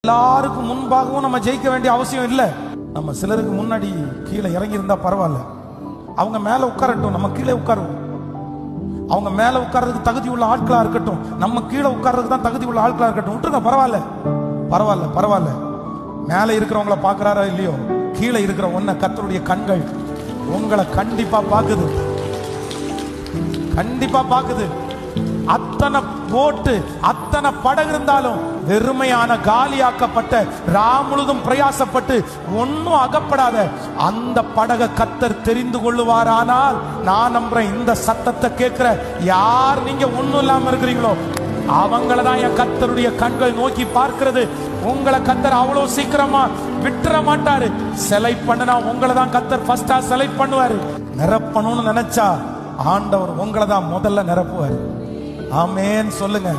எல்லாருக்கும் முன்பாகவும் நம்ம ஜெயிக்க வேண்டிய அவசியம் இல்லை. நம்ம சிலருக்கு முன்னாடி கீழே இறங்கி இருந்தா பரவாயில்ல, அவங்க மேல உட்காரட்டும், நம்ம கீழே உட்காருவோம். அவங்க மேல உட்கார்றதுக்கு தகுதி உள்ள ஆட்களா இருக்கட்டும், நம்ம கீழே உட்கார்றதுக்கு தான் தகுதி உள்ள ஆட்களா இருக்கட்டும். விட்டுருங்க, பரவாயில்ல பரவாயில்ல பரவாயில்ல. மேல இருக்கிறவங்கள பாக்குறாரா இல்லையோ, கீழே இருக்கிற ஒன்ன கர்த்தருடைய கண்கள் உங்களை கண்டிப்பா பாக்குது, கண்டிப்பா பாக்குது. அத்தனை போட்டு அத்தனை படகு இருந்தாலும் வெறுமையான காலியாக்கப்பட்ட முழுதும் பிரயாசப்பட்டு ஒன்னும் அகப்படாத அந்த படகை கர்த்தர் தெரிந்து கொள்ளுவாரானால், நான் நம்புறேன் இந்த சத்தத்தை கேட்கிற யார் நீங்க ஒண்ணும் இல்லாம இருக்கிறீங்களோ அவங்களதான் என் கர்த்தருடைய கண்கள் நோக்கி பார்க்கிறது. உங்களை கர்த்தர் அவ்வளவு சீக்கிரமா விட்டுற மாட்டாரு. செலக்ட் பண்ணனா உங்களை தான் கர்த்தர் ஃபர்ஸ்டா செலக்ட் பண்ணுவாரு. நிரப்பணும்னு நினைச்சா ஆண்டவர் உங்களை தான் முதல்ல நிரப்புவார். ஆமென் சொல்லுங்க.